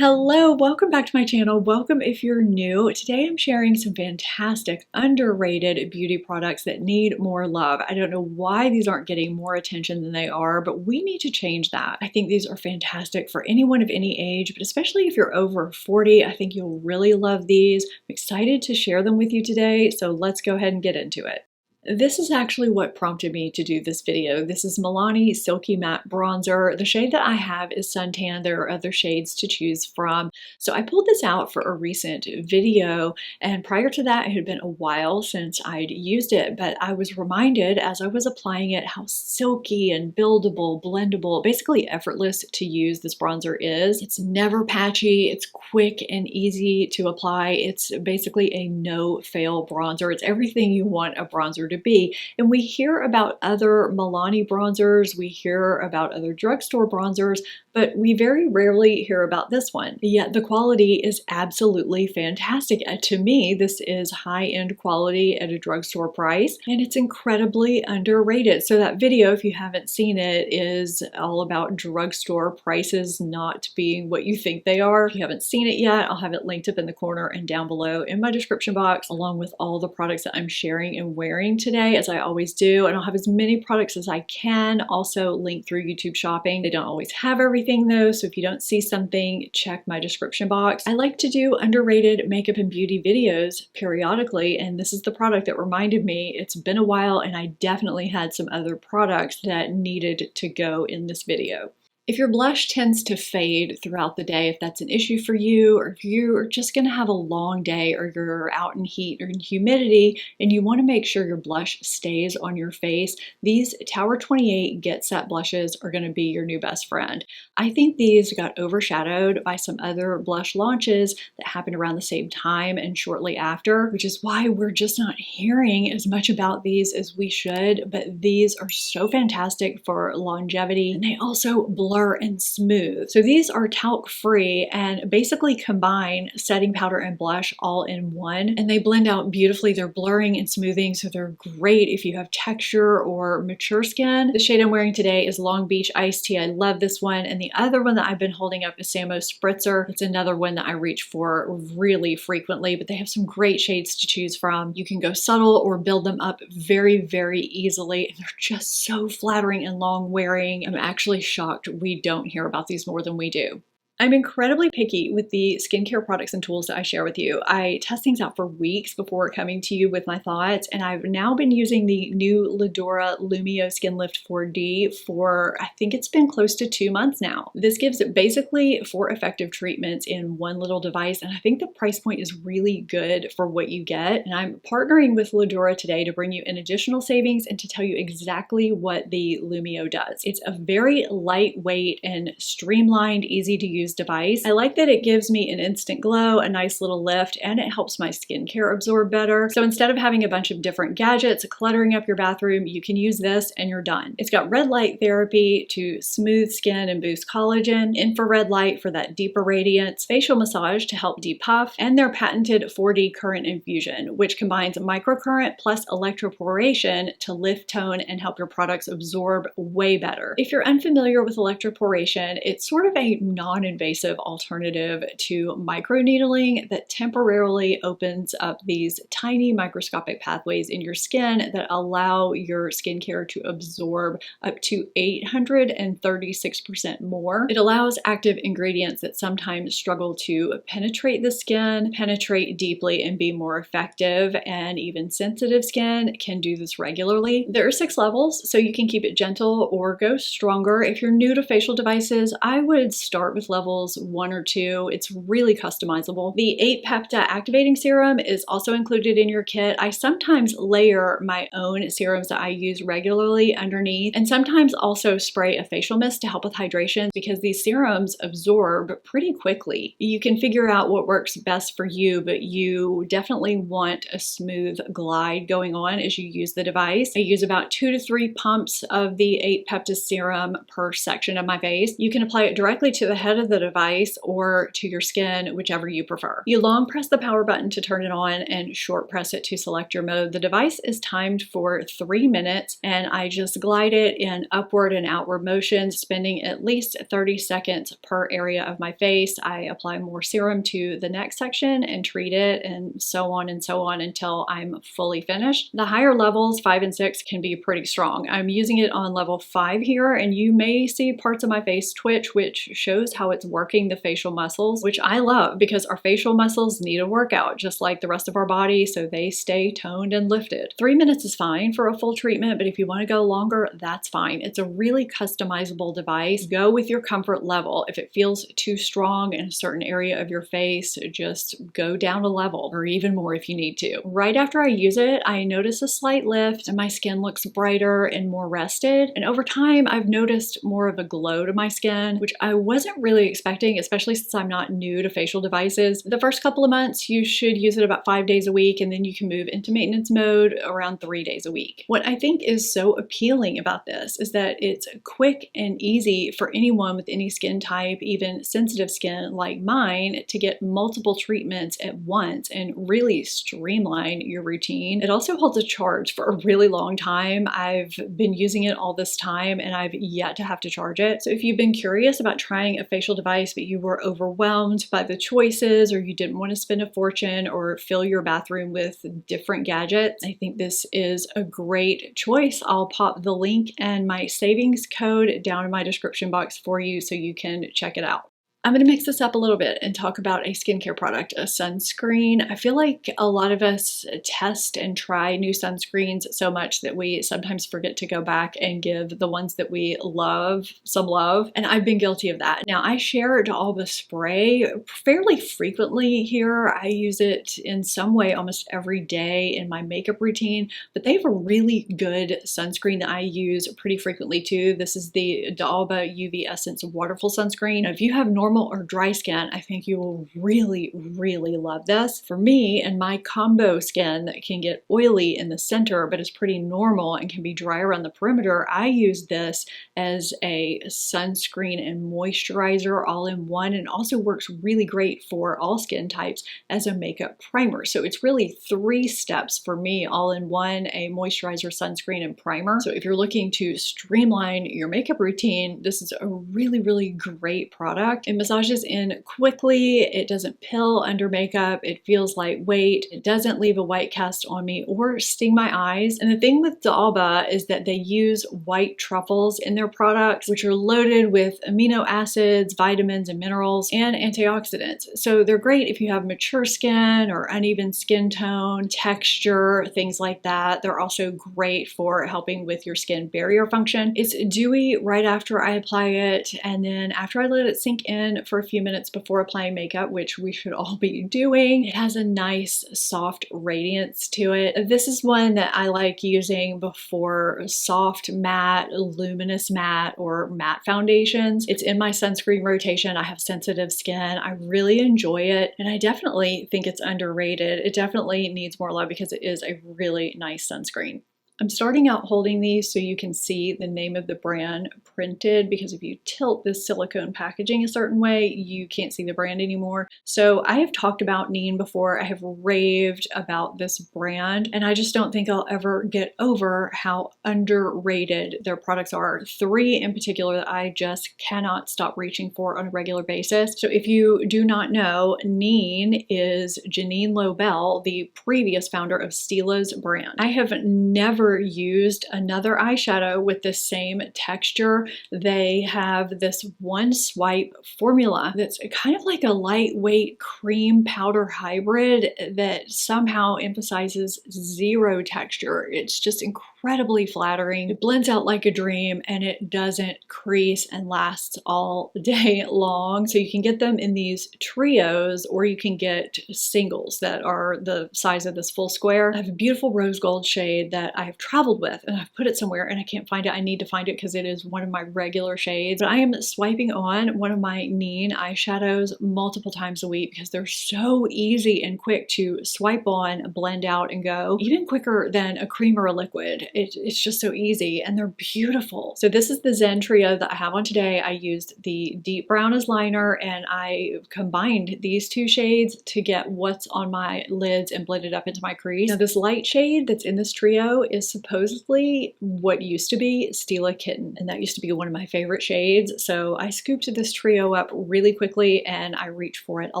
Hello, welcome back to my channel. Welcome if you're new. Today I'm sharing some fantastic, underrated beauty products that need more love. I don't know why these aren't getting more attention than they are, but we need to change that. I think these are fantastic for anyone of any age, but especially if you're over 40, I think you'll really love these. I'm excited to share them with you today, so let's go ahead and get into it. This is actually what prompted me to do this video. This is Milani Silky Matte Bronzer. The shade that I have is Suntan. There are other shades to choose from. So I pulled this out for a recent video, and prior to that, it had been a while since I'd used it, but I was reminded as I was applying it how silky and buildable, blendable, basically effortless to use this bronzer is. It's never patchy. It's quick and easy to apply. It's basically a no-fail bronzer. It's everything you want a bronzer to be. And we hear about other Milani bronzers, we hear about other drugstore bronzers, but we very rarely hear about this one. Yet the quality is absolutely fantastic. To me, this is high-end quality at a drugstore price, and it's incredibly underrated. So that video, if you haven't seen it, is all about drugstore prices not being what you think they are. If you haven't seen it yet, I'll have it linked up in the corner and down below in my description box, along with all the products that I'm sharing and wearing today, as I always do. And I'll have as many products as I can also linked through YouTube Shopping. They don't always have everything though, so if you don't see something, check my description box. I like to do underrated makeup and beauty videos periodically, and this is the product that reminded me. It's been a while, and I definitely had some other products that needed to go in this video. If your blush tends to fade throughout the day, if that's an issue for you, or if you're just gonna have a long day, or you're out in heat or in humidity, and you wanna make sure your blush stays on your face, these Tower 28 Get Set blushes are gonna be your new best friend. I think these got overshadowed by some other blush launches that happened around the same time and shortly after, which is why we're just not hearing as much about these as we should, but these are so fantastic for longevity, and they also blur and smooth. So these are talc free and basically combine setting powder and blush all in one, and they blend out beautifully. They're blurring and smoothing, so they're great if you have texture or mature skin. The shade I'm wearing today is Long Beach Iced Tea. I love this one, and the other one that I've been holding up is Samo Spritzer. It's another one that I reach for really frequently, but they have some great shades to choose from. You can go subtle or build them up very, very easily, and they're just so flattering and long wearing. I'm actually shocked we don't hear about these more than we do. I'm incredibly picky with the skincare products and tools that I share with you. I test things out for weeks before coming to you with my thoughts, and I've now been using the new Lora Lumio Skin Lift 4D for, I think it's been close to 2 months now. This gives basically 4 effective treatments in one little device, and I think the price point is really good for what you get. And I'm partnering with Lora today to bring you an additional savings and to tell you exactly what the Lumio does. It's a very lightweight and streamlined, easy to use device. I like that it gives me an instant glow, a nice little lift, and it helps my skincare absorb better. So instead of having a bunch of different gadgets cluttering up your bathroom, you can use this and you're done. It's got red light therapy to smooth skin and boost collagen, infrared light for that deeper radiance, facial massage to help depuff, and their patented 4D current infusion, which combines microcurrent plus electroporation to lift, tone, and help your products absorb way better. If you're unfamiliar with electroporation, it's sort of a non-invasive alternative to microneedling that temporarily opens up these tiny microscopic pathways in your skin that allow your skincare to absorb up to 836% more. It allows active ingredients that sometimes struggle to penetrate the skin, penetrate deeply and be more effective, and even sensitive skin can do this regularly. There are 6 levels, so you can keep it gentle or go stronger. If you're new to facial devices, I would start with level 1 or 2. It's really customizable. The 8 Pepta Activating Serum is also included in your kit. I sometimes layer my own serums that I use regularly underneath, and sometimes also spray a facial mist to help with hydration because these serums absorb pretty quickly. You can figure out what works best for you, but you definitely want a smooth glide going on as you use the device. I use about 2 to 3 pumps of the 8 Pepta serum per section of my face. You can apply it directly to the head of the the device or to your skin, whichever you prefer. You long press the power button to turn it on and short press it to select your mode. The device is timed for 3 minutes, and I just glide it in upward and outward motions, spending at least 30 seconds per area of my face. I apply more serum to the next section and treat it, and so on until I'm fully finished. The higher levels, 5 and 6, can be pretty strong. I'm using it on level 5 here, and you may see parts of my face twitch, which shows how it's working the facial muscles, which I love because our facial muscles need a workout just like the rest of our body, so they stay toned and lifted. 3 minutes is fine for a full treatment, but if you want to go longer, that's fine. It's a really customizable device. Go with your comfort level. If it feels too strong in a certain area of your face, just go down a level, or even more if you need to. Right after I use it, I notice a slight lift and my skin looks brighter and more rested. And over time, I've noticed more of a glow to my skin, which I wasn't really expecting, especially since I'm not new to facial devices. The first couple of months, you should use it about 5 days a week, and then you can move into maintenance mode around 3 days a week. What I think is so appealing about this is that it's quick and easy for anyone with any skin type, even sensitive skin like mine, to get multiple treatments at once and really streamline your routine. It also holds a charge for a really long time. I've been using it all this time and I've yet to have to charge it. So if you've been curious about trying a facial device but you were overwhelmed by the choices, or you didn't want to spend a fortune or fill your bathroom with different gadgets, I think this is a great choice. I'll pop the link and my savings code down in my description box for you so you can check it out. I'm going to mix this up a little bit and talk about a skincare product, a sunscreen. I feel like a lot of us test and try new sunscreens so much that we sometimes forget to go back and give the ones that we love some love, and I've been guilty of that. Now, I share D'Alba spray fairly frequently here. I use it in some way almost every day in my makeup routine, but they have a really good sunscreen that I use pretty frequently too. This is the D'Alba UV Essence Waterful Sunscreen. Now, if you have normal or dry skin, I think you will really love this. For me and my combo skin that can get oily in the center but is pretty normal and can be dry around the perimeter, I use this as a sunscreen and moisturizer all in one, and also works really great for all skin types as a makeup primer. So it's really 3 steps for me all in one: a moisturizer, sunscreen, and primer. So if you're looking to streamline your makeup routine, this is a really great product. It massages in quickly, it doesn't pill under makeup, it feels lightweight, it doesn't leave a white cast on me or sting my eyes. And the thing with D'Alba is that they use white truffles in their products, which are loaded with amino acids, vitamins, and minerals, and antioxidants. So they're great if you have mature skin or uneven skin tone, texture, things like that. They're also great for helping with your skin barrier function. It's dewy right after I apply it, and then after I let it sink in for a few minutes before applying makeup, which we should all be doing. It has a nice soft radiance to it. This is one that I like using before soft matte, luminous matte, or matte foundations. It's in my sunscreen rotation. I have sensitive skin. I really enjoy it, and I definitely think it's underrated. It definitely needs more love because it is a really nice sunscreen. I'm starting out holding these so you can see the name of the brand printed, because if you tilt this silicone packaging a certain way, you can't see the brand anymore. So I have talked about Neen before. I have raved about this brand, and I just don't think I'll ever get over how underrated their products are. 3 in particular that I just cannot stop reaching for on a regular basis. So if you do not know, Neen is Janine Lobel, the previous founder of Stila's brand. I have never used another eyeshadow with the same texture. They have this one swipe formula that's kind of like a lightweight cream powder hybrid that somehow emphasizes 0 texture. It's just incredibly flattering. It blends out like a dream, and it doesn't crease and lasts all day long. So you can get them in these trios, or you can get singles that are the size of this full square. I have a beautiful rose gold shade that I've traveled with, and I've put it somewhere and I can't find it. I need to find it because it is one of my regular shades. But I am swiping on one of my Neen eyeshadows multiple times a week because they're so easy and quick to swipe on, blend out, and go, even quicker than a cream or a liquid. it's just so easy, and they're beautiful. So this is the Zen Trio that I have on today. I used the deep brown as liner, and I combined these two shades to get what's on my lids and blended up into my crease. Now this light shade that's in this trio is supposedly what used to be Stila Kitten, and that used to be one of my favorite shades. So I scooped this trio up really quickly and I reached for it a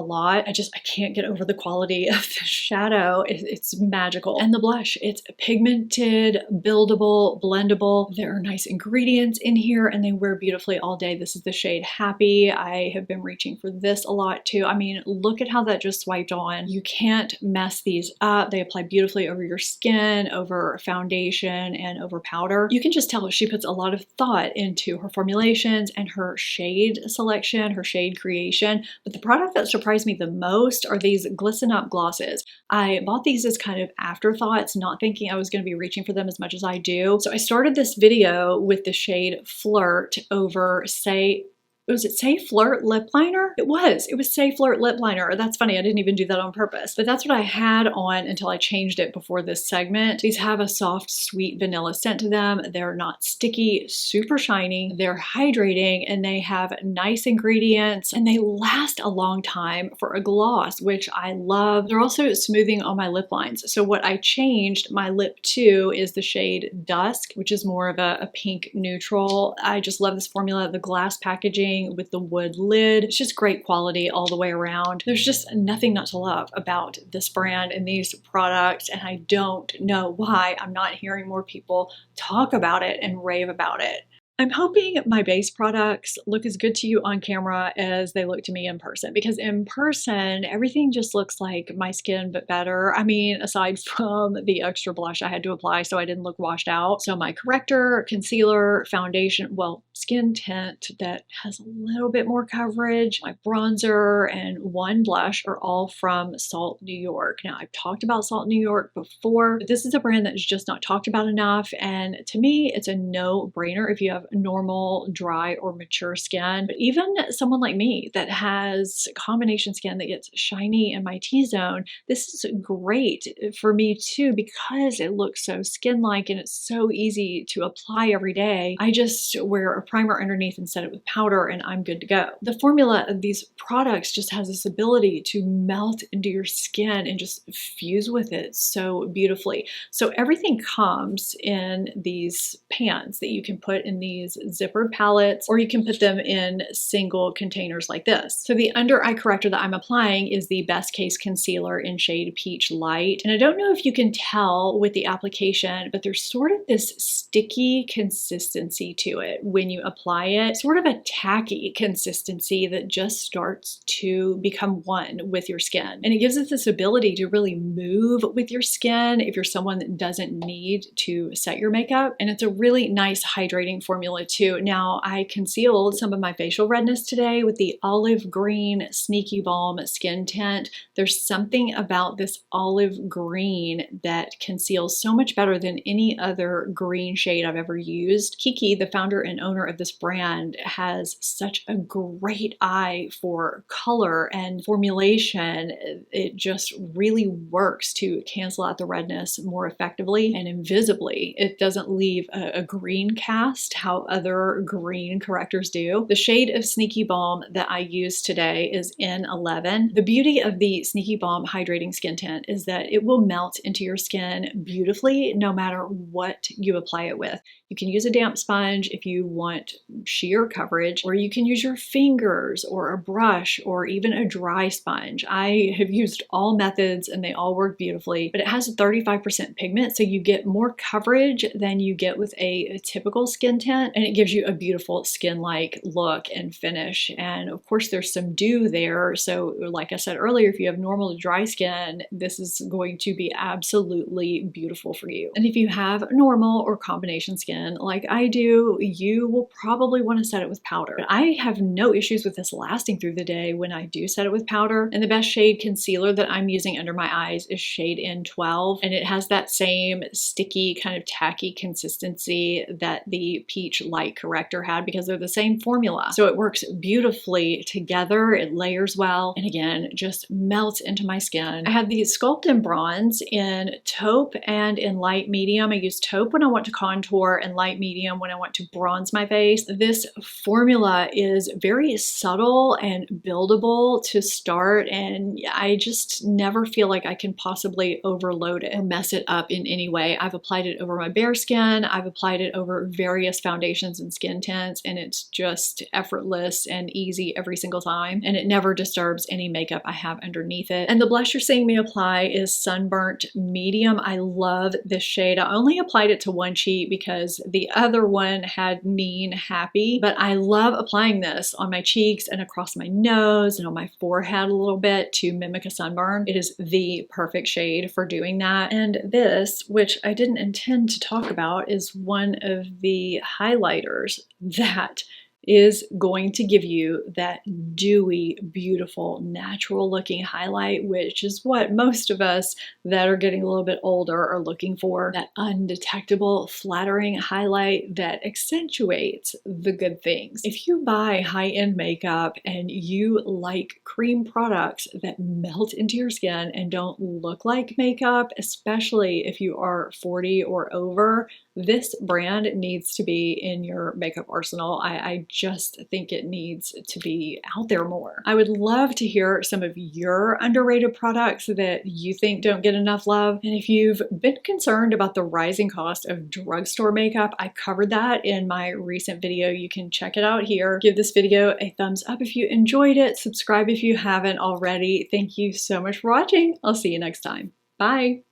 lot. I can't get over the quality of the shadow. It's magical. And the blush, it's pigmented, buildable, blendable. There are nice ingredients in here and they wear beautifully all day. This is the shade Happy. I have been reaching for this a lot too. I mean, look at how that just swiped on. You can't mess these up. They apply beautifully over your skin, over foundation, and over powder. You can just tell she puts a lot of thought into her formulations and her shade selection, her shade creation. But the product that surprised me the most are these Glisten Up glosses. I bought these as kind of afterthoughts, not thinking I was going to be reaching for them as much as I do. So I started this video with the shade Flirt over was it Say Flirt Lip Liner? It was Say Flirt Lip Liner. That's funny, I didn't even do that on purpose. But that's what I had on until I changed it before this segment. These have a soft, sweet vanilla scent to them. They're not sticky, super shiny, they're hydrating, and they have nice ingredients, and they last a long time for a gloss, which I love. They're also smoothing on my lip lines. So what I changed my lip to is the shade Dusk, which is more of a pink neutral. I just love this formula, the glass packaging with the wood lid. It's just great quality all the way around. There's just nothing not to love about this brand and these products, and I don't know why I'm not hearing more people talk about it and rave about it. I'm hoping my base products look as good to you on camera as they look to me in person, because in person, everything just looks like my skin, but better. I mean, aside from the extra blush I had to apply so I didn't look washed out. So my corrector, concealer, foundation, well, skin tint that has a little bit more coverage, my bronzer, and one blush are all from Salt New York. Now, I've talked about Salt New York before, but this is a brand that's just not talked about enough. And to me, it's a no-brainer if you have normal, dry, or mature skin. But even someone like me that has combination skin that gets shiny in my T-zone, this is great for me too, because it looks so skin-like and it's so easy to apply every day. I just wear a primer underneath and set it with powder and I'm good to go. The formula of these products just has this ability to melt into your skin and just fuse with it so beautifully. So everything comes in these pans that you can put in these zippered palettes, or you can put them in single containers like this. So the under eye corrector that I'm applying is the Best Case Concealer in shade Peach Light. And I don't know if you can tell with the application, but there's sort of this sticky consistency to it when you apply it, sort of a tacky consistency that just starts to become one with your skin. And it gives us this ability to really move with your skin if you're someone that doesn't need to set your makeup. And it's a really nice hydrating formula too. Now, I concealed some of my facial redness today with the Olive Green Sneaky Balm Skin Tint. There's something about this olive green that conceals so much better than any other green shade I've ever used. Kiki, the founder and owner of this brand, has such a great eye for color and formulation. It just really works to cancel out the redness more effectively and invisibly. It doesn't leave a green cast how other green correctors do. The shade of Sneaky Balm that I used today is N11. The beauty of the Sneaky Balm Hydrating Skin Tint is that it will melt into your skin beautifully no matter what you apply it with. You can use a damp sponge if you want sheer coverage, or you can use your fingers or a brush or even a dry sponge. I have used all methods and they all work beautifully, but it has 35% pigment, so you get more coverage than you get with a typical skin tint, and it gives you a beautiful skin-like look and finish. And of course, there's some dew there, so like I said earlier, if you have normal to dry skin, this is going to be absolutely beautiful for you. And if you have normal or combination skin, skin like I do, you will probably want to set it with powder. But I have no issues with this lasting through the day when I do set it with powder. And the best shade concealer that I'm using under my eyes is shade N12, and it has that same sticky kind of tacky consistency that the Peach Light Corrector had because they're the same formula. So it works beautifully together, it layers well, and again, just melts into my skin. I have the Sculpt and Bronze in taupe and in light medium. I use taupe when I want to contour and light medium when I want to bronze my face. This formula is very subtle and buildable to start, and I just never feel like I can possibly overload it or mess it up in any way. I've applied it over my bare skin, I've applied it over various foundations and skin tints, and it's just effortless and easy every single time, and it never disturbs any makeup I have underneath it. And the blush you're seeing me apply is Sunburnt Medium. I love this shade. I only applied it to one cheek because the other one had Neen Happy, but I love applying this on my cheeks and across my nose and on my forehead a little bit to mimic a sunburn. It is the perfect shade for doing that. And this, which I didn't intend to talk about, is one of the highlighters that is going to give you that dewy, beautiful, natural looking highlight, which is what most of us that are getting a little bit older are looking for. That undetectable, flattering highlight that accentuates the good things. If you buy high-end makeup and you like cream products that melt into your skin and don't look like makeup, especially if you are 40 or over, this brand needs to be in your makeup arsenal. I just think it needs to be out there more. I would love to hear some of your underrated products that you think don't get enough love. And if you've been concerned about the rising cost of drugstore makeup, I covered that in my recent video. You can check it out here. Give this video a thumbs up if you enjoyed it. Subscribe if you haven't already. Thank you so much for watching. I'll see you next time. Bye.